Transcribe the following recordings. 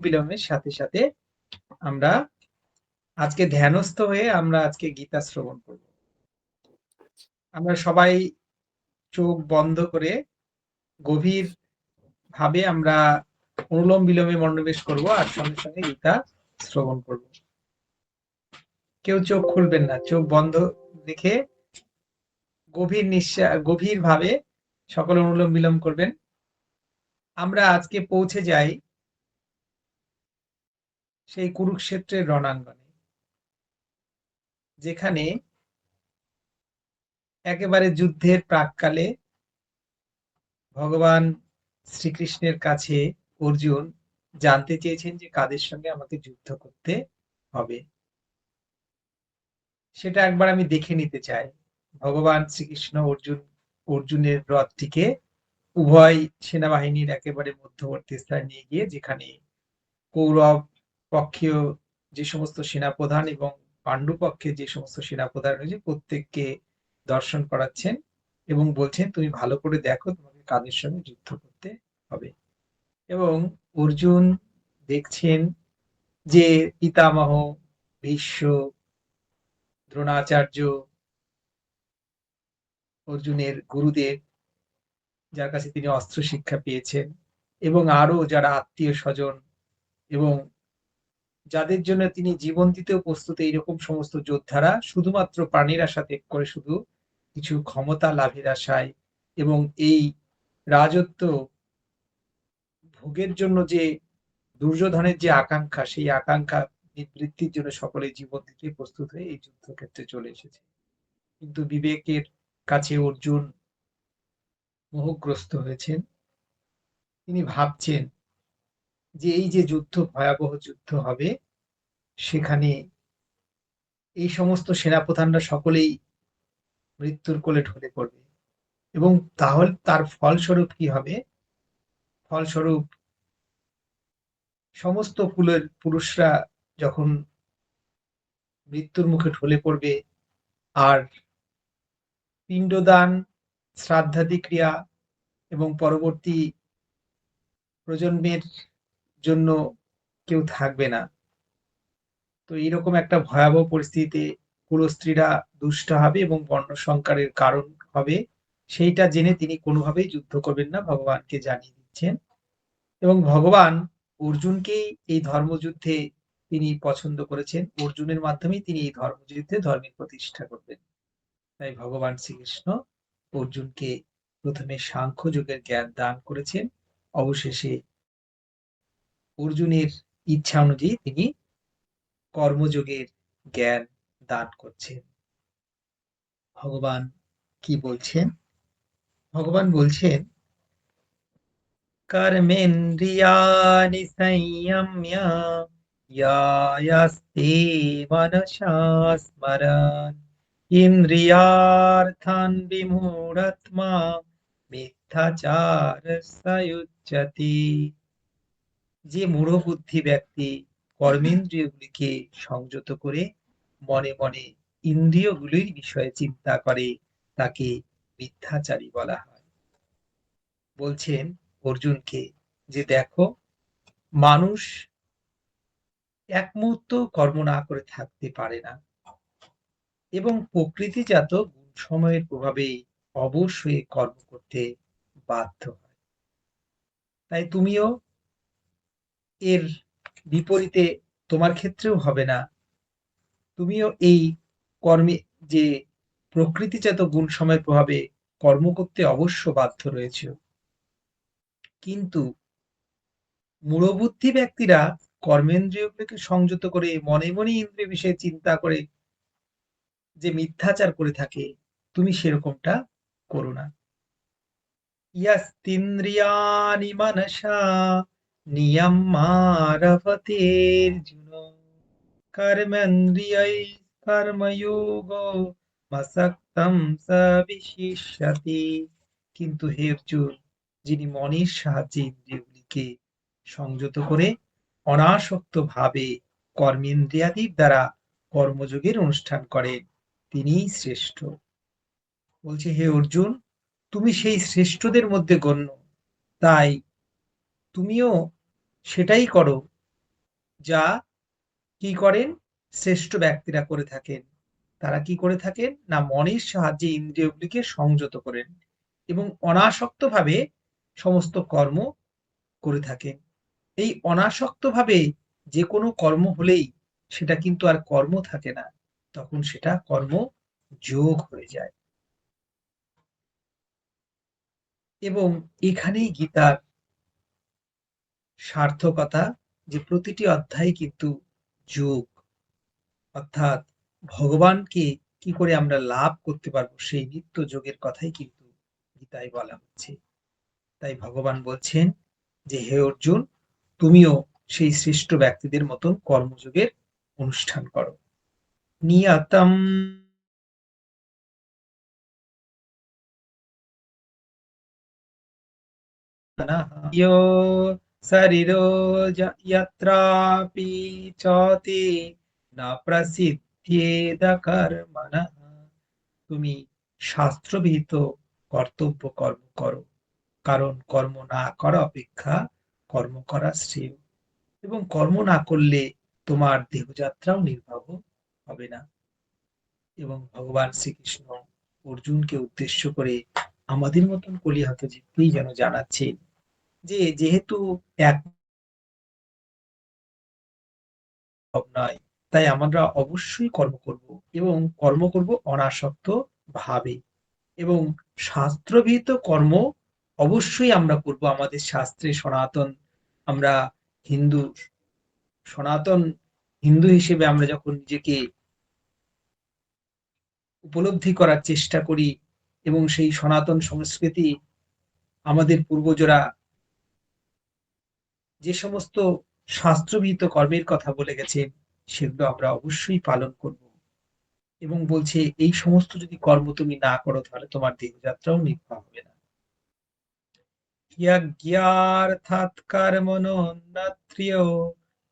বিলোমের সাথে সাথে আমরা আজকে ধ্যানস্থ হয়ে আমরা আজকে গীতা শ্রবণ করব। আমরা সবাই চোখ বন্ধ করে গভীর ভাবে আমরা অনুলোম বিলোমে মনোনিবেশ করব আর সঙ্গে সঙ্গে গীতা শ্রবণ করব। কেউ চোখ খুলবেন না, চোখ বন্ধ রেখে গভীর নিঃশ্বাস গভীর ভাবে সকলে অনুলোম বিলোম করবেন। আমরা আজকে পৌঁছে যাই সেই কুরুক্ষেত্রের রণাঙ্গনে, যেখানে একেবারে যুদ্ধের প্রাককালে ভগবান শ্রীকৃষ্ণের কাছে অর্জুন জানতে চেয়েছেন যে কাদের সঙ্গে আমাকে যুদ্ধ করতে হবে। সেটা একবার আমি দেখে নিতে চাই। ভগবান শ্রীকৃষ্ণ অর্জুনের রথটিকে উভয় সেনাবাহিনীর একেবারে মধ্যবর্তী স্থানে নিয়ে গিয়ে, যেখানে কৌরব পক্ষীয় যে সমস্ত সেনাপ্রধান এবং পাণ্ডু পক্ষে যে সমস্ত সেনাপ্রধান রয়েছে প্রত্যেককে দর্শন করাচ্ছেন এবং বলছেন তুমি ভালো করে দেখো তোমাকে কাদের সঙ্গে যুদ্ধ করতে হবে। এবং অর্জুন দেখছেন যে পিতামহ ভীষ্ম, দ্রোণাচার্য, অর্জুনের গুরুদেব যার কাছে তিনি অস্ত্র শিক্ষা পেয়েছেন এবং আরো যারা আত্মীয় স্বজন এবং যাদের জন্য তিনি জীবন দিতেও প্রস্তুত, এইরকম সমস্ত যোদ্ধারা শুধুমাত্র প্রাণীর আশা ত্যাগ করে শুধু কিছু ক্ষমতা লাভের আশায় এবং এই রাজত্ব ভোগের জন্য যে দুর্যোধনের যে আকাঙ্ক্ষা, সেই আকাঙ্ক্ষা নিবৃত্তির জন্য সকলে জীবন দিতে প্রস্তুত হয়ে এই যুদ্ধক্ষেত্রে চলে এসেছে। কিন্তু বিবেকের কাছে অর্জুন মোহগ্রস্ত হয়েছেন। তিনি ভাবছেন যে এই যে যুদ্ধ, ভয়াবহ যুদ্ধ হবে, সেখানে এই সমস্ত সেনাপ্রধানরা সকলেই মৃত্যুর কোলে ঢলে পড়বে এবং তাহলে তার ফলস্বরূপ কি হবে? ফলস্বরূপ সমস্ত কুলের পুরুষরা যখন মৃত্যুর মুখে ঢলে পড়বে আর পিণ্ডদান, শ্রাদ্ধাদি ক্রিয়া এবং পরবর্তী প্রজন্মের জন্য কেউ থাকবে না। তো এইরকম একটা ভয়াবহ পরিস্থিতিতে কুলস্ত্রীরা দুষ্ট হবে এবং বর্ণ সংকরের কারণ হবে, সেইটা জেনে তিনি কোনোভাবেই যুদ্ধ করবেন না, ভগবানকে জানিয়ে দিচ্ছেন। এবং ভগবান অর্জুনকেই এই ধর্মযুদ্ধে তিনি পছন্দ করেছেন, অর্জুনের মাধ্যমেই তিনি এই ধর্মযুদ্ধে ধর্মের প্রতিষ্ঠা করবেন। তাই ভগবান শ্রীকৃষ্ণ অর্জুনকে প্রথমে সাংখ্য যোগের জ্ঞান দান করেছেন, অবশেষে অর্জুনের ইচ্ছা অনুযায়ী তিনি কর্মযোগের জ্ঞান দান করছেন। ভগবান কি বলছেন? ভগবান বলছেন কর্মেন্দ্রিয়াণি সংযম্য ইয়াস্তে মনসা স্মরन् ইন্দ্রিয়ার্থান বিমূঢ়াত্মা মিথ্যাচারস্য উচ্যতে। যে মূঢ় বুদ্ধি ব্যক্তি কর্মেন্দ্রিয়গুলিকে সংযত করে মনে মনে ইন্দ্রিয়গুলির বিষয়ে চিন্তা করে তাকে মিথ্যাচারী বলা হয়। বলছেন অর্জুনকে যে দেখো, মানুষ এক মুহূর্ত কর্ম না করে থাকতে পারে না এবং প্রকৃতিজাত গুণ সময়ের প্রভাবে অবশ্যই কর্ম করতে বাধ্য হয়। তাই তুমিও এর বিপরীতে তোমার ক্ষেত্রেও হবে না, তুমিও এই কর্মে যে প্রকৃতিজাত গুণ সময়ের প্রভাবে কর্ম করতে অবশ্য বাধ্য রয়েছে। কিন্তু মূঢ়বুদ্ধি ব্যক্তিরা কর্মেন্দ্রিয়গুলিকে সংযত করে মনে মনে ইন্দ্রিয় বিষয়ে চিন্তা করে যে মিথ্যাচার করে থাকে, তুমি সেরকমটা করো না। ইয়াস্তিন্দ্রিয়াণি মনসা নিয়ম্যারভতের্জুন কর্মেন্দ্রিয়াই কর্মযোগো মসক্তম স বিশিষ্যতে। কিন্তু হে অর্জুন, যিনি মনের সাহায্যে ইন্দ্রিয়গুলিকে সংযত করে অনাসক্ত ভাবে কর্মেন্দ্রিয়াদির দ্বারা কর্মযোগের অনুষ্ঠান করেন, তিনিই শ্রেষ্ঠ। বলছে হে অর্জুন, তুমি সেই শ্রেষ্ঠদের মধ্যে গণ্য, তাই তুমিও সেটাই করো যা কি করেন শ্রেষ্ঠ ব্যক্তিরা করে থাকেন। তারা কি করে থাকেন না মনের সাহায্যে ইন্দ্রিয়গুলিকে সংযত করেন এবং অনাসক্তভাবে সমস্ত কর্ম করে থাকেন। এই অনাসক্তভাবে যে কোনো কর্ম হলেই সেটা কিন্তু আর কর্ম থাকে না, তখন সেটা কর্ম যোগ হয়ে যায়। এবং এখানেই গীতার সার্থকতা, যে প্রতিটি অধ্যায় কিন্তু যোগ, অর্থাৎ ভগবানকে কি করে আমরা লাভ করতে পারবো সেই নিত্য যোগের কথাই কিন্তু গীতায় বলা হচ্ছে। তাই ভগবান বলছেন যে হে অর্জুন, তুমিও সেই শ্রেষ্ঠ ব্যক্তিদের মতন কর্মযোগের অনুষ্ঠান করো। নিয়তম ইয়ো শরীরো যত্রাপি চতে না প্রসিদ্ধেদ কর্মণঃ। তুমি শাস্ত্রবিহিত কর্তব্য কর্ম করো, কারণ কর্ম না করা অপেক্ষা কর্ম করা শ্রেয়, এবং কর্ম না করলে তোমার দেহযাত্রাও নির্বাহ হবে না। এবং ভগবান শ্রীকৃষ্ণ অর্জুনকে উদ্দেশ্য করে আমাদের মতন কলিহত জীবকেই যেন জানাচ্ছেন যে যেহেতু এক নয়, তাই আমরা অবশ্যই কর্ম করব এবং কর্ম করব অনাসক্ত ভাবে, এবং শাস্ত্রবিহিত কর্ম অবশ্যই আমরা করব। আমাদের শাস্ত্রে সনাতন, আমরা হিন্দু, সনাতন হিন্দু হিসেবে আমরা যখন নিজেকে উপলব্ধি করার চেষ্টা করি এবং সেই সনাতন সংস্কৃতি, আমাদের পূর্বজরা যে সমস্ত শাস্ত্রবিহিত কর্মের কথা বলে গেছেন সেগুলো আমরা অবশ্যই পালন করব। এবং বলছে এই সমস্ত যদি কর্ম তুমি না করো তাহলে তোমার দেহযাত্রাও নির্বাহ হবে না। यज्ञार्थात् कर्मणोऽन्यत्रियो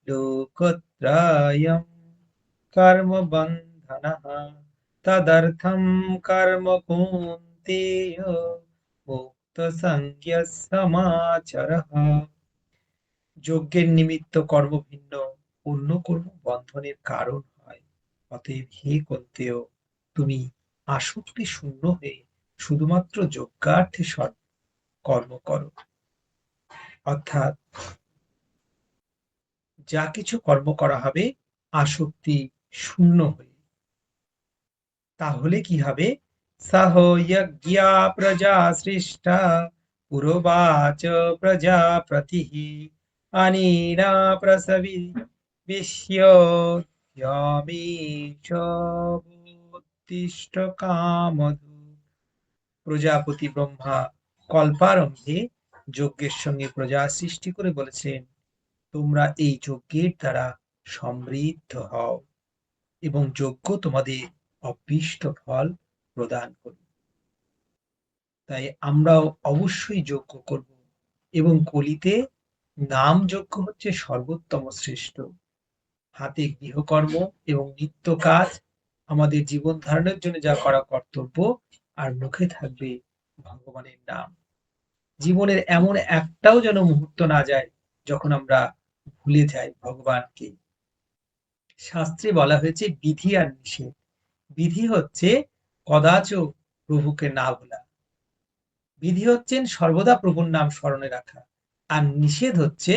लोकोऽयं कर्मबन्धनः तदर्थं कर्म कौन्तेय मुक्तसंज्ञः समाचरः। যজ্ঞের নিমিত্ত কর্ম ভিন্ন, অন্য কর্ম বন্ধনের কারণ হয়। অতএব হে কন্তেয়, তুমি আসক্তি শূন্য হয়ে শুধুমাত্র যজ্ঞার্থে কর্ম করো। অর্থাৎ যা কিছু কর্ম করা হবে আসক্তি শূন্য হয়ে, তাহলে কি হবে? সহ যজ্ঞা প্রজা সৃষ্টা পুরোবাচ প্রজাপতি অনিনা প্রসবি বিশ্বমিষ্ট কামধু। প্রজাপতি ব্রহ্মা কল্পারম্ভে যজ্ঞের সঙ্গে প্রজা সৃষ্টি করে বলেছেন, তোমরা এই যজ্ঞের দ্বারা সমৃদ্ধ হও এবং যজ্ঞ তোমাদের অভীষ্ট ফল প্রদান করবে। তাই আমরাও অবশ্যই যজ্ঞ করব, এবং কলিতে নাম যজ্ঞ হচ্ছে সর্বোত্তম শ্রেষ্ঠ। হাতে গৃহকর্ম এবং নিত্য কাজ, আমাদের জীবন ধারণের জন্য যা করা কর্তব্য, আর মুখে থাকবে ভগবানের নাম। জীবনের এমন একটাও যেন মুহূর্ত না যায় যখন আমরা ভুলে যাই ভগবানকে। শাস্ত্রে বলা হয়েছে বিধি আর নিষেধ। বিধি হচ্ছে কদাচ প্রভুকে না ভোলা, বিধি হচ্ছেন সর্বদা প্রভুর নাম স্মরণে রাখা, আর নিষেধ হচ্ছে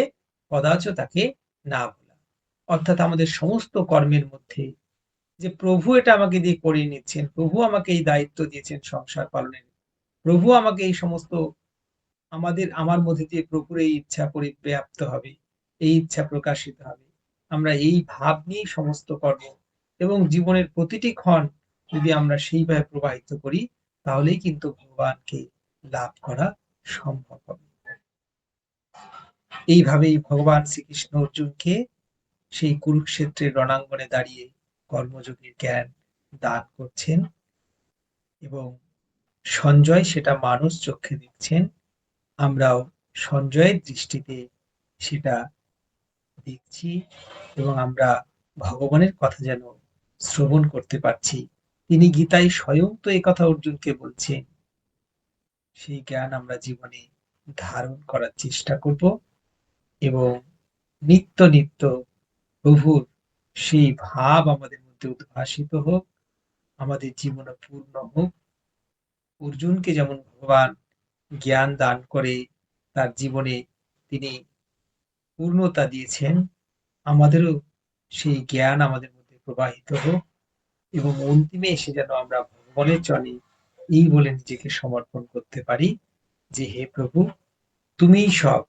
কদাচ তাকে না ভোলা। অর্থাৎ আমাদের সমস্ত কর্মের মধ্যে যে প্রভু এটা আমাকে দিয়ে করিয়ে নিচ্ছেন, প্রভু আমাকে এই দায়িত্ব দিয়েছেন সংসার পালনের, প্রভু আমাকে এই সমস্ত, আমার মধ্যে দিয়ে প্রভুর এই ইচ্ছা পরিব্যাপ্ত হবে, এই ইচ্ছা প্রকাশিত হবে। আমরা এই ভাব নিয়ে সমস্ত কর্ম এবং জীবনের প্রতিটি ক্ষণ যদি আমরা সেইভাবে প্রবাহিত করি, তাহলেই কিন্তু ভগবানকে লাভ করা সম্ভব হবে। এইভাবেই ভগবান শ্রীকৃষ্ণ অর্জুনকে সেই কুরুক্ষেত্রের রণাঙ্গনে দাঁড়িয়ে কর্মযোগীর জ্ঞান দান করছেন, এবং সঞ্জয় সেটা মানস চক্ষে দেখছেন। আমরাও সঞ্জয়ের দৃষ্টিতে সেটা দেখছি, এবং আমরা ভগবানের কথা যেন শ্রবণ করতে পারছি। তিনি গীতায় স্বয়ং তো একথা অর্জুনকে বলছেন। সেই জ্ঞান আমরা জীবনে ধারণ করার চেষ্টা করব, এবং নিত্য নিত্য প্রভুর সেই ভাব আমাদের মধ্যে উদ্ভাসিত হোক, আমাদের জীবনে পূর্ণ হোক। অর্জুনকে যেমন ভগবান জ্ঞান দান করে তার জীবনে তিনি পূর্ণতা দিয়েছেন, আমাদেরও সেই জ্ঞান আমাদের মধ্যে প্রবাহিত হোক এবং অন্তিমে এসে যেন আমরা ভগবানের চরণে এই বলে নিজেকে সমর্পণ করতে পারি যে, হে প্রভু, তুমিই সব।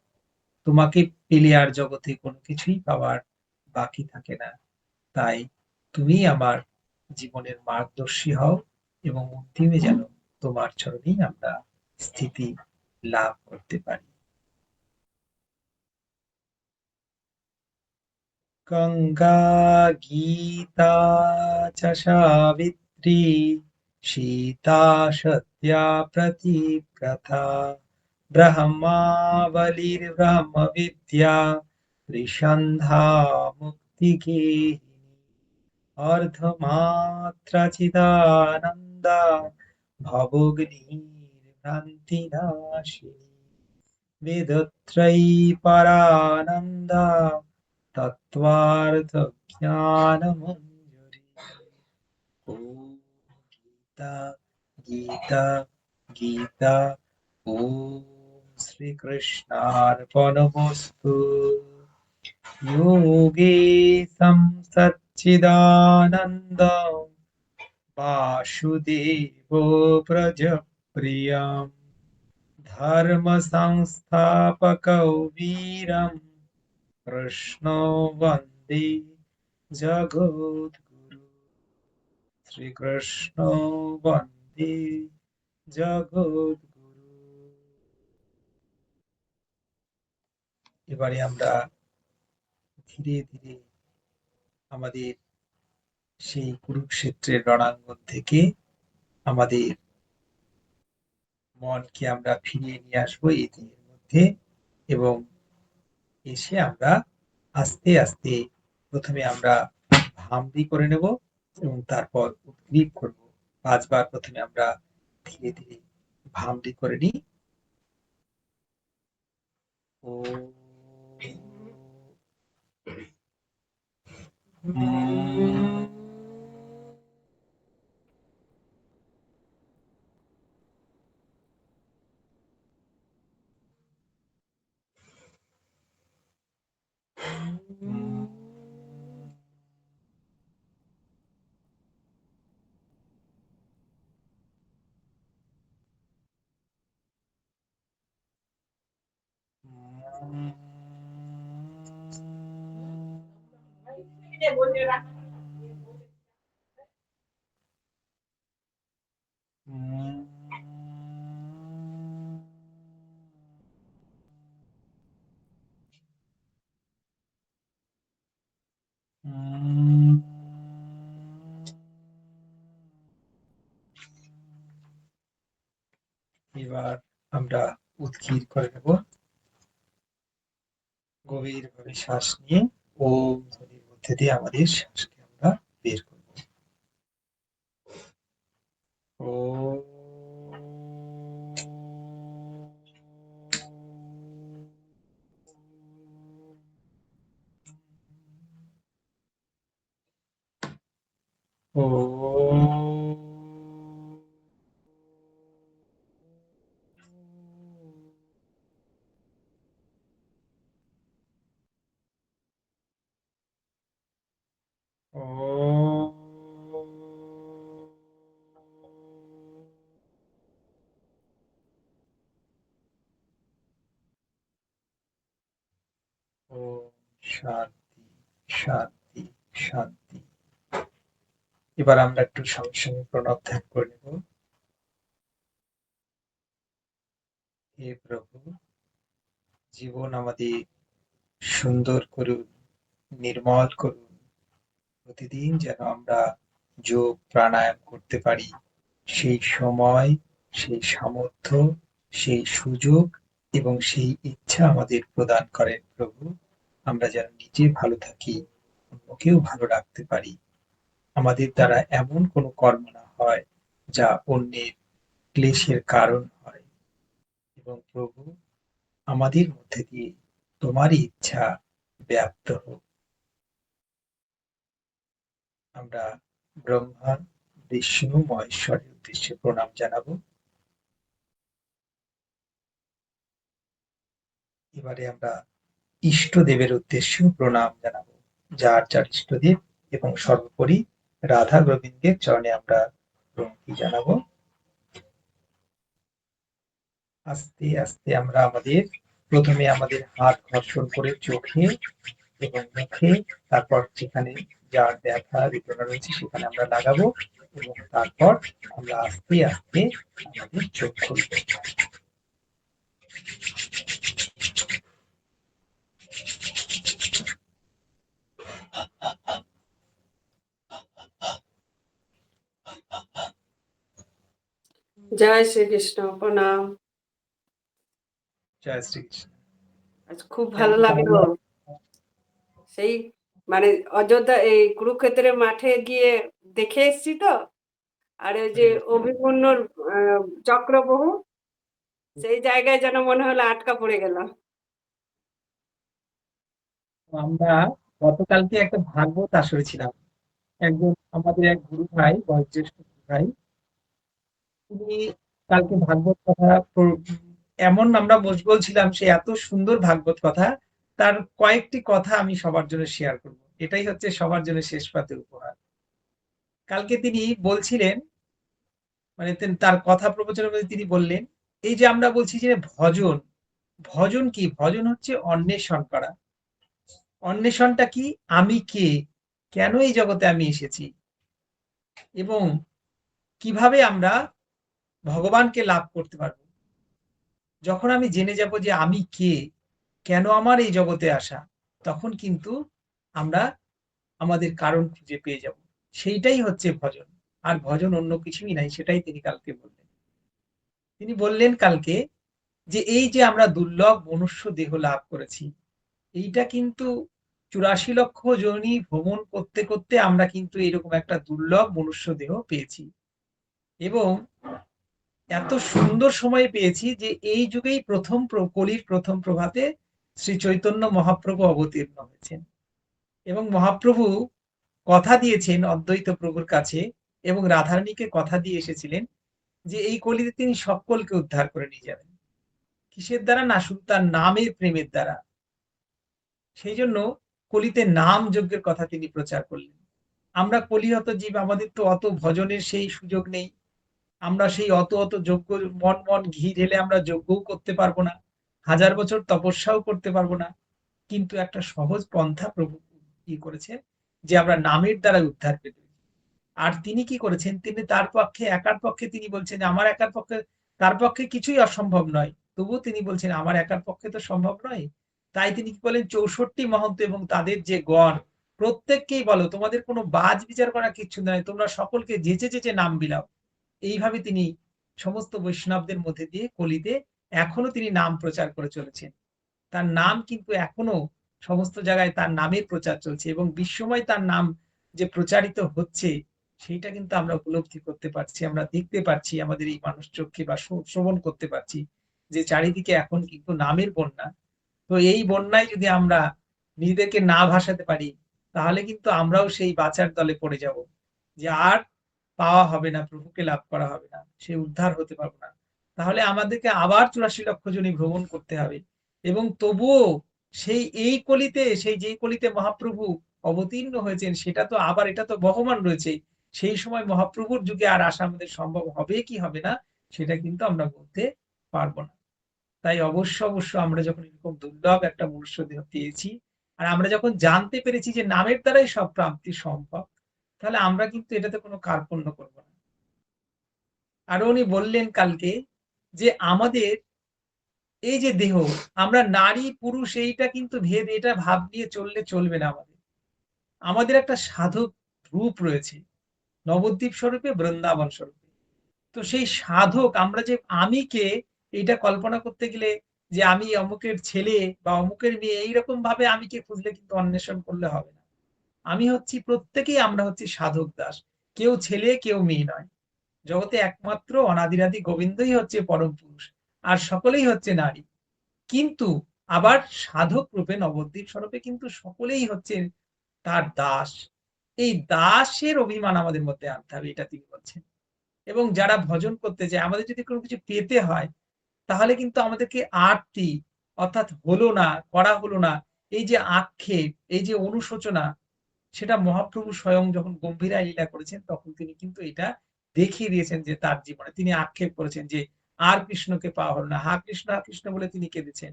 তোমাকে পেলে আর জগতে কোনো কিছুই পাওয়ার বাকি থাকে না। তাই তুমি আমার জীবনের মার্গদর্শী হও এবং অন্তিমে যেন তোমার চরণেই আমরা স্থিতি লাভ করতে পারি। গঙ্গা গীতা চ সাবিত্রী সীতা সত্যা প্রতিব্রতা ব্রহ্মাবলির্ব্রহ্ম বিদ্যা ত্রিসন্ধ্যা মুক্তিগেহিনী অর্ধমাত্রা চিদানন্দা ভবগ্নির্ভ্রান্তিনাশিনী বেদত্রয়ী পরানন্দা তত্ত্বার্থ জ্ঞানমঞ্জুরি। ও গীতা গীতা গীতা ওম শ্রীকৃষ্ণার্পণমস্তু। योगेशं सच्चिदानन्द वासुदेवो व्रजप्रियं धर्मसंस्थापकौ वीरं कृष्णो वन्दे जगद्गुरु। শ্রীকৃষ্ণ বন্দে জগদ্গুরু। এবারে আমরা ধীরে ধীরে আমাদের সেই কুরুক্ষেত্রের রণাঙ্গন থেকে আমাদের মনকে আমরা ফিরিয়ে নিয়ে আসবো এই দিনের মধ্যে এবং এসে আমরা আস্তে আস্তে প্রথমে আমরা ভামরি করে নেব এবং তারপর উদ্গ্রীব করব। 5 বার প্রথমে আমরা ধীরে ধীরে ভামরি করে নিই। ও এবার আমরা উদগীর করে নেব। গভীরভাবে শ্বাস নিয়ে ওম ধ্বনির মধ্যে দিয়ে আমাদের শ্বাসকে আমরা বের করব। ওম শান্তি শান্তি শান্তি। এবার আমরা একটু সঙ্গে সঙ্গে প্রণব ধ্যান করে নেব। হে প্রভু, জীবন আমাদের সুন্দর করুন, নির্মল করুন। প্রতিদিন যেন আমরা যোগ প্রাণায়াম করতে পারি সেই সময়, সেই সামর্থ্য, সেই সুযোগ এবং সেই ইচ্ছা আমাদের প্রদান করেন প্রভু। আমরা যেন নিজে ভালো থাকি, অন্যকেও ভালো রাখতে পারি। আমাদের দ্বারা এমন কোনো কর্ম না হয় যা অন্যের ক্লেশের কারণ হয়। এবং প্রভু, আমাদের মধ্যে দিয়ে তোমারই ইচ্ছা ব্যাপ্ত হোক। আমরা ব্রহ্মা, বিষ্ণু, মহেশ্বরের উদ্দেশ্যে প্রণাম জানাবো। এবারে আমরা ইষ্টদেবের উদ্দেশ্যেও প্রণাম জানাবো। যার যার ইষ্টদেব এবং সর্বোপরি রাধা গোবিন্দের চরণে আমরা প্রণতি জানাবো। আস্তে আস্তে আমরা প্রথমে আমাদের হাত ঘর্ষণ করে চোখে এবং মুখে, তারপর যেখানে যার ব্যথা বেদনা রয়েছে সেখানে আমরা লাগাবো এবং তারপর আমরা আস্তে আস্তে আমাদের চোখ খুলবো। জয় শ্রীকৃষ্ণ, প্রণাম। জয় শ্রীকৃষ্ণ। আজ খুব ভালো লাগলো। সেই মানে অযোধ্যা, এই কুরুক্ষেত্রের মাঠে গিয়ে দেখে এসছি তো। আর ওই যে অভিমন্যুর চক্রবহু, সেই জায়গায় যেন মনে হলো আটকা পড়ে গেলাম। আমরা গতকালকে একটা ভাগবত আসরে ছিলাম। একজন আমাদের এক গুরু ভাই, বয়োজ্যেষ্ঠ গুরু ভাই, তিনি কালকে ভাগবত কথা এমন আমরা বলছিলাম, সে এত সুন্দর ভাগবত কথা, তার কয়েকটি কথা আমি সবার জন্য শেয়ার করব। এটাই হচ্ছে সবার জন্য শেষ পাতের উপহার। কালকে তিনি বলছিলেন, মানে তার কথা প্রবচনের মধ্যে তিনি বললেন, এই যে আমরা বলছি যে ভজন, ভজন কি? ভজন হচ্ছে অন্বেষণ করা। অন্বেষণটা কি? আমি কে, কেন এই জগতে আমি এসেছি এবং কিভাবে আমরা ভগবানকে লাভ করতে পারবো। যখন আমি জেনে যাব যে আমি কে, কেন আমার এই জগতে আসা, তখন কিন্তু আমরা আমাদের কারণ খুঁজে পেয়ে যাব। সেইটাই হচ্ছে ভজন। আর ভজন অন্য কিছুই নাই, সেটাই তিনি কালকে বললেন। তিনি বললেন কালকে যে এই যে আমরা দুর্লভ মনুষ্য দেহ লাভ করেছি, এইটা কিন্তু 84 লক্ষ যোনি ভ্রমণ করতে করতে আমরা কিন্তু এরকম একটা দুর্লভ মনুষ্য দেহ পেয়েছি এবং এত সুন্দর সময় পেয়েছি যে এই যুগেই কলির প্রথম প্রভাতে শ্রী চৈতন্য মহাপ্রভু অবতীর্ণ হয়েছেন এবং মহাপ্রভু কথা দিয়েছেন অদ্বৈত প্রভুর কাছে এবং রাধারানীকে কথা দিয়ে এসেছিলেন যে এই কলিতে তিনি সকলকে উদ্ধার করে নিয়ে যাবেন। কিসের দ্বারা? না শুধু তার নামের প্রেমের দ্বারা। সেই জন্য কলিতে নাম যজ্ঞের কথা তিনি প্রচার করলেন। আমরা কলিহত জীব, আমাদের তো অত ভজনের সেই সুযোগ নেই। আমরা সেই অত অত যজ্ঞ, মন মন ঘি ঢেলে আমরা যজ্ঞও করতে পারবো না, 1000 বছর তপস্যাও করতে পারবো না। কিন্তু একটা সহজ পন্থা প্রভু কি করেছেন, যে আমরা নামের দ্বারা উদ্ধার পেতে। আর তিনি কি করেছেন, তিনি তার পক্ষে একার পক্ষে তিনি বলছেন আমার একার পক্ষে, তার পক্ষে কিছুই অসম্ভব নয়, তবুও তিনি বলছেন আমার একার পক্ষে তো সম্ভব নয়। তাই তিনি কি বলেন, 64 মহন্ত এবং তাদের যে গণ, প্রত্যেককেই বলো তোমাদের কোনো বাজ বিচার করা কিচ্ছু নয়, তোমরা সকলকে যেচে যেচে নাম বিলাও। এইভাবে তিনি সমস্ত বৈষ্ণবদের মধ্যে দিয়ে কলিতে এখনো তিনি নাম প্রচার করে চলেছেন। তার নাম কিন্তু এখনো সমস্ত জায়গায় তার নামের প্রচার চলছে এবং বিশ্বময় তার নাম যে প্রচারিত হচ্ছে সেইটা কিন্তু আমরা উপলব্ধি করতে পারছি, আমরা দেখতে পাচ্ছি আমাদের এই মানুষ চোখে বা শ্রবণ করতে পারছি যে চারিদিকে এখন কিন্তু নামের বন্যা। তো এই বন্যায় যদি আমরা নিজেদেরকে না ভাসাতে পারি, তাহলে কিন্তু আমরাও সেই বাঁচার দলে পড়ে যাব, যে আর পাওয়া হবে না, প্রভুকে লাভ করা হবে না, সে উদ্ধার হতে পারবো না। তাহলে আমাদেরকে আবার 84 লক্ষ জনই ভ্রমণ করতে হবে এবং তবুও সেই এই কলিতে, সেই যেই কলিতে মহাপ্রভু অবতীর্ণ হয়েছেন সেটা তো আবার, এটা তো বহমান রয়েছে। সেই সময় মহাপ্রভুর যুগে আর আসা আমাদের সম্ভব হবে কি হবে না, সেটা কিন্তু আমরা বলতে পারবো না। তাই অবশ্য অবশ্য আমরা যখন এরকম দুর্লভ একটা মনুষ্য দেহ পেয়েছি, আর আমরা যখন জানতে পেরেছি যে নামের দ্বারাই সব প্রাপ্তি সম্ভব, তাহলে আমরা কিন্তু এটাতে কোনো কার্পণ্য করবো না। আর উনি বললেন কালকে যে আমাদের এই যে দেহ, আমরা নারী পুরুষ এইটা কিন্তু ভেদ, এটা ভাব নিয়ে চললে চলবে না। আমাদের আমাদের একটা সাধক রূপ রয়েছে, নবদ্বীপ স্বরূপে, বৃন্দাবন স্বরূপে। তো সেই সাধক আমরা যে আমি কে, এইটা কল্পনা করতে গেলে যে আমি অমুকের ছেলে বা অমুকের মেয়ে, এইরকম ভাবে আমি কে খুঁজলে কিন্তু অন্বেষণ করলে হবে না। আমি হচ্ছি, প্রত্যেকেই আমরা হচ্ছি সাধক দাস, কেউ ছেলে কেউ মেয়ে নয়। জগতে একমাত্র অনাদিরাদি গোবিন্দই হচ্ছে পরম পুরুষ, আর সকলেই হচ্ছে নারী। কিন্তু আবার সাধক রূপে নবদ্বীপ স্বরূপে কিন্তু সকলেই হচ্ছে তার দাস। এই দাসের অভিমান আমাদের মধ্যে আনতে হবে, এটা তিনি বলছেন। এবং যারা ভজন করতে যায়, আমাদের যদি কোনো কিছু পেতে হয়, তাহলে কিন্তু আমাদেরকে আরতি, অর্থাৎ হলো না, করা হলো না, এই যে আক্ষেপ, এই যে অনুশোচনা, সেটা মহাপ্রভু স্বয়ং যখন গম্ভীরায় লীলা করেছেন, তখন তিনি কিন্তু এটা দেখিয়ে দিয়েছেন যে তার জীবনে তিনি আক্ষেপ করেছেন যে আর কৃষ্ণকে পাওয়া হলো না। হা কৃষ্ণ বলে তিনি কেঁদেছেন।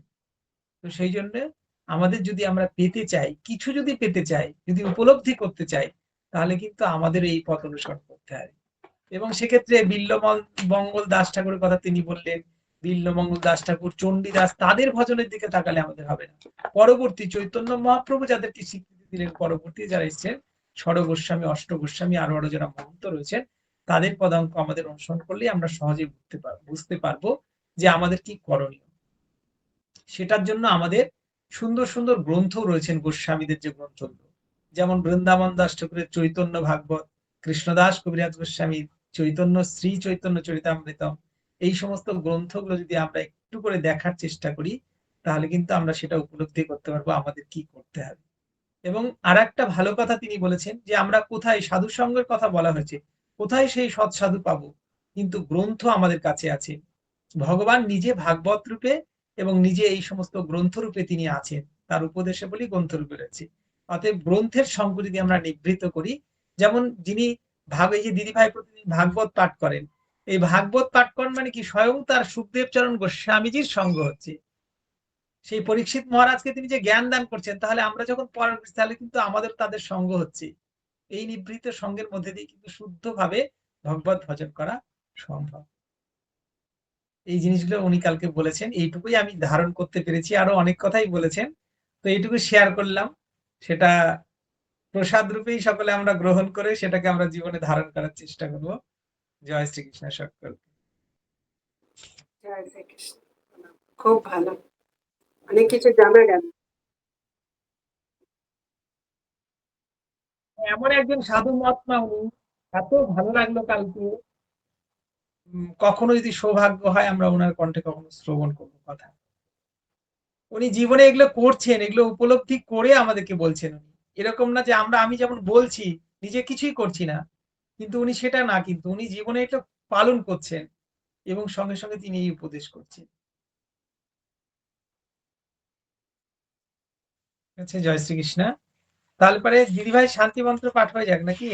তো সেই জন্যে আমাদের যদি আমরা পেতে চাই, কিছু যদি পেতে চাই, যদি উপলব্ধি করতে চাই, তাহলে কিন্তু আমাদের এই পথ অনুসরণ করতে হবে। এবং সেক্ষেত্রে মঙ্গল দাস ঠাকুরের কথা তিনি বললেন। বিল্লমঙ্গল দাস ঠাকুর, চণ্ডীদাস, তাদের ভজনের দিকে তাকালে আমাদের হবে না। পরবর্তী চৈতন্য মহাপ্রভু যাদেরকে স্বীকৃতি দিলেন, পরবর্তী যারা এসছেন, ষড় গোস্বামী, অষ্ট গোস্বামী, আরো যারা মহন্ত রয়েছেন, তাদের পদাঙ্ক আমাদের অনুসরণ করলেই আমরা সহজে বুঝতে পারবো যে আমাদের কি করণীয়। সেটার জন্য আমাদের সুন্দর সুন্দর গ্রন্থ রয়েছেন, গোস্বামীদের যে গ্রন্থগুলো, যেমন বৃন্দাবন দাস ঠাকুরের চৈতন্য ভাগবত, কৃষ্ণদাস কবিরাজ গোস্বামীর চৈতন্য শ্রী চৈতন্য চরিতামৃতম, এই সমস্ত গ্রন্থগুলো যদি আমরা একটু করে দেখার চেষ্টা করি, তাহলে কিন্তু আমরা সেটা উপলব্ধি করতে পারবো আমাদের কি করতে হবে। এবং আর একটা ভালো কথা তিনি বলেছেন যে আমরা কোথায়, সাধু সঙ্গের কথা বলা হয়েছে, কোথায় সেই সৎ সাধু পাবো, কিন্তু গ্রন্থ আমাদের কাছে আছে। ভগবান নিজে ভাগবত রূপে এবং নিজে এই সমস্ত গ্রন্থ রূপে তিনি আছেন, তার উপদেশে বলি গ্রন্থ রূপে রয়েছে। অতএব গ্রন্থের সঙ্গ যদি আমরা নিবৃত্ত করি, যেমন যিনি এই যে দিদিভাই প্রতিদিন ভাগবত পাঠ করেন, এই ভাগবত পাঠ করেন মানে কি, স্বয়ং তার সুখদেব চরণ গোস্বামীজির সঙ্গ হচ্ছে। সেই পরীক্ষিত মহারাজকে তিনি যে জ্ঞান দান করছেন, তাহলে আমরা যখন পড়ার, তাহলে কিন্তু আমাদের তাদের সঙ্গ হচ্ছে। এই নিবৃত্ত সঙ্গের মধ্যে দিয়ে কিন্তু শুদ্ধভাবে ভগবত ভজন করা সম্ভব। এই জিনিসগুলো উনি কালকে বলেছেন, এইটুকুই আমি ধারণ করতে পেরেছি। আরো অনেক কথাই বলেছেন, তো এইটুকু শেয়ার করলাম। সেটা প্রসাদ রূপেই সকলে আমরা গ্রহণ করে সেটাকে আমরা জীবনে ধারণ করার চেষ্টা করব। জয় শ্রীকৃষ্ণ সকল। জয় শ্রীকৃষ্ণ। খুব ভালো, অনেক কিছু জানা গেল। এমন একজন সাধু মহাত্মা উনি, এত ভালো লাগলো কালকে। কখনো যদি সৌভাগ্য হয় আমরা ওনার কণ্ঠে কখনো শ্রবণ করবো কথা, উনি জীবনে এগুলো করছেন, এগুলো উপলব্ধি করে আমাদেরকে বলছেন। উনি এরকম না যে আমি যেমন বলছি, নিজে কিছুই করছি না, কিন্তু উনি সেটা না, কিন্তু উনি জীবনে এটা পালন করছেন এবং সঙ্গে সঙ্গে তিনি এই উপদেশ করছেন। আচ্ছা, জয় শ্রীকৃষ্ণ। তারপরে দিদিভাই শান্তি মন্ত্র পাঠ হয়ে যাক নাকি?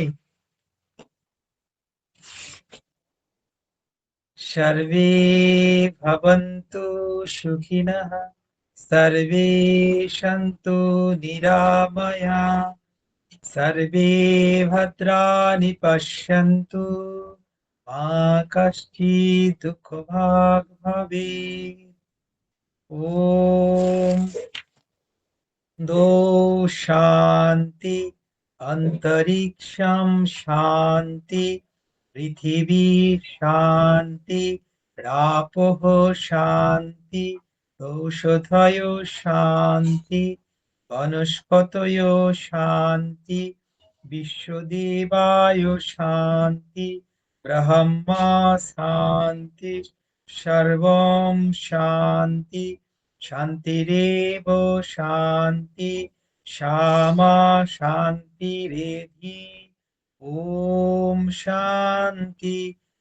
সর্বে ভবন্তু সুখিনঃ, সর্বে সন্তু নিরাময়া, সর্বে ভদ্রাণি পশ্যন্তু, মা কশ্চিৎ দুঃখভাগ্ ভবেৎ। ওম দো শান্তি, অন্তরিক্ষম শান্তি, পৃথিবী শান্তি, রাপঃ শান্তি, ঔষধয় শান্তি, বনস্পতয় শান্তি, বিশ্বদেবায় শান্তি, ব্রহ্মা শান্তি, সর্বং শান্তি, শান্তিরেব শান্তি, শ্যামা শান্তিরেধি। ওম শান্তি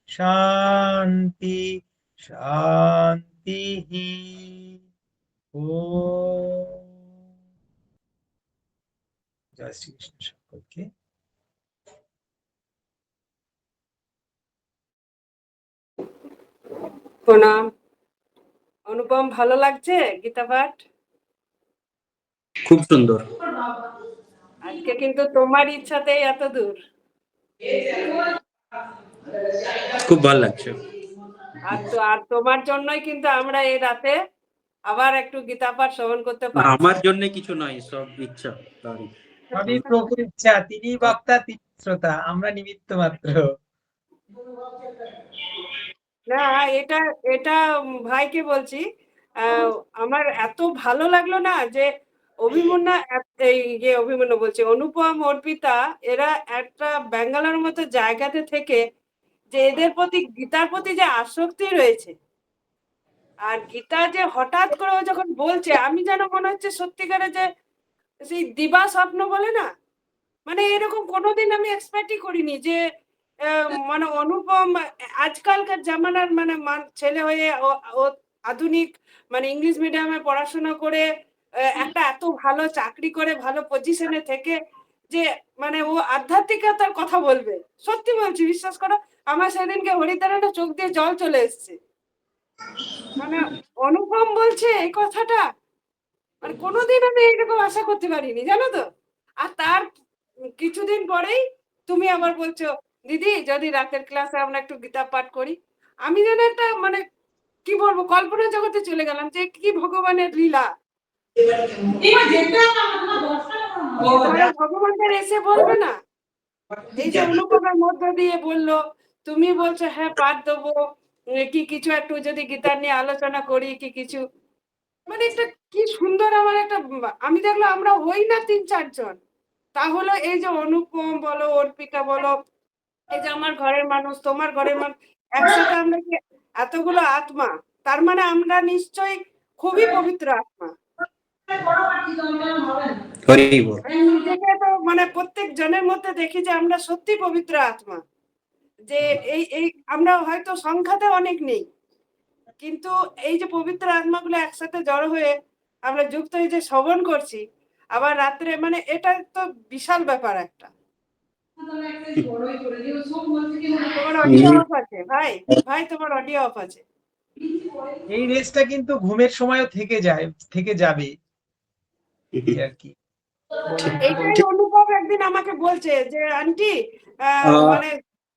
শান্তি শান্তি। ওম জয় শ্রীকৃষ্ণ সকলকে। প্রণাম। অনুপম, ভালো লাগছে গীতা পাঠ? খুব সুন্দর। আজকে কিন্তু তোমার ইচ্ছাতেই এত দূর। খুব ভালো লাগছে। আর তোমার জন্যই কিন্তু আমরা এই রাতে আবার একটু গীতা পাঠ শ্রবণ করতে পারছি। আমার জন্য কিছু নয়, সব ইচ্ছা তারই। সবই প্রভুর ইচ্ছা, তিনি বক্তা তিনি শ্রোতা, আমরা নিমিত্ত মাত্র। না, এটা এটা ভাইকে বলছি, আমার এত ভালো লাগলো না যে অভিমন্যু, এই যে অভিমন্যু বলছে, অনুপম, অর্পিতা, এরা একটা ব্যাঙ্গালোর মতো জায়গাতে থেকে যে এদের প্রতি, গীতার প্রতি যে আসক্তি রয়েছে, আর গীতা যে হঠাৎ করে ও যখন বলছে, আমি যেন মনে হচ্ছে সত্যিকারে যে সেই দিবা স্বপ্ন বলে না, মানে এরকম কোনোদিন আমি এক্সপেক্টই করিনি যে মানে অনুপম আজকালকার জামানার মানে ছেলে হয়ে ও আধুনিক মানে ইংলিশ মিডিয়ামে পড়াশোনা করে একটা এত ভালো চাকরি করে ভালো পজিশনে থেকে যে মানে ও আধ্যাত্মিকতার কথা বলবে। সত্যি বলছি, বিশ্বাস করো, আমার সেদিনকে হরিদ্বারে চোখ দিয়ে জল চলে এসছে। মানে অনুপম বলছে এই কথাটা, মানে কোনোদিন আমি এইরকম আশা করতে পারিনি, জানো তো। আর তার কিছুদিন পরেই তুমি আবার বলছো দিদি যদি রাতের ক্লাসে আমরা একটু গীতা পাঠ করি। আমি যেন একটা মানে কি বলবো কল্পনা জগতে চলে গেলাম যে কি ভগবানের লীলা। ধরো ভগবানটা এসে বলবে না, এই যে অনুপমের মধ্য দিয়ে বললো, তুমি বলছো হ্যাঁ পাঠ দেবো, কি কিছু একটু যদি গীতার নিয়ে আলোচনা করি কি কিছু, মানে একটা কি সুন্দর আমার একটা আমি দেখলাম আমরা হই না ৩-৪ জন, তাহলে এই যে অনুপম বলো অর্পিতা বলো এই যে আমার ঘরের মানুষ তোমার ঘরের মানুষ একসাথে আমরা কি এতগুলো আত্মা, তার মানে আমরা নিশ্চয়ই খুবই পবিত্র আত্মা। নিজেকে তো মানে প্রত্যেক জনের মধ্যে দেখি যে আমরা সত্যি পবিত্র আত্মা, যে এই আমরা হয়তো সংখ্যাতে অনেক নেই, কিন্তু এই যে পবিত্র আত্মাগুলো একসাথে জড়ো হয়ে আমরা যুক্ত হয়ে যে শ্রবণ করছি আবার রাত্রে, মানে এটা তো বিশাল ব্যাপার একটা। তোমার অডিও অফ আছে ভাই, ভাই তোমার অডিও অফ আছে। এই রেসটা কিন্তু ঘুমের সময়ও থেকে যাবে আর কি। এইটাই অনুভব একদিন আমাকে বলছে যে আন্টি মানে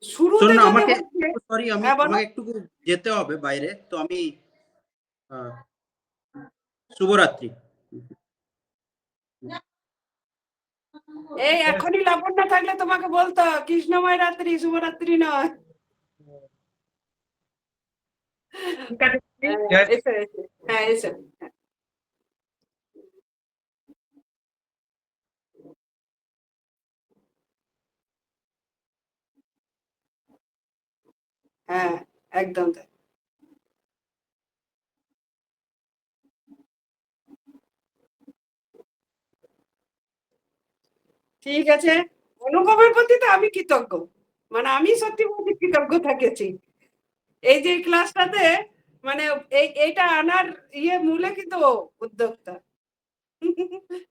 শুরুতে যদি আমাকে হচ্ছে সরি আমাকে একটু যেতে হবে বাইরে, তো আমি শুভরাত্রি। এই এখনই লাবণ্য থাকলে তোমাকে বলতো কৃষ্ণময় রাত্রি শুভরাত্রি নয়। ঠিক আছে, এসো এসো, হ্যাঁ এসো। হ্যাঁ একদম তাই। ঠিক আছে, অনুভবের প্রতি তো আমি কৃতজ্ঞ, মানে আমি সত্যি বলছি কৃতজ্ঞ থাকেছি এই যে ক্লাসটাতে, মানে এইটা আনার মূলে কিন্তু উদ্যোক্তা।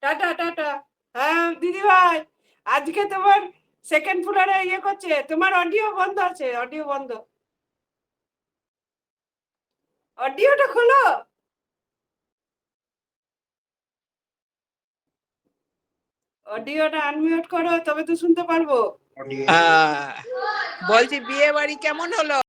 Tata tata. হ্যাঁ দিদি ভাই, আজকে তোমার সেকেন্ড ফ্লোরে করছে, তোমার অডিও বন্ধ আছে, অডিও বন্ধ, অডিওটা খোলো, অডিওটা আনমিউট করো তবে তো শুনতে পারবো। বলছি বিয়ে বাড়ি কেমন হলো?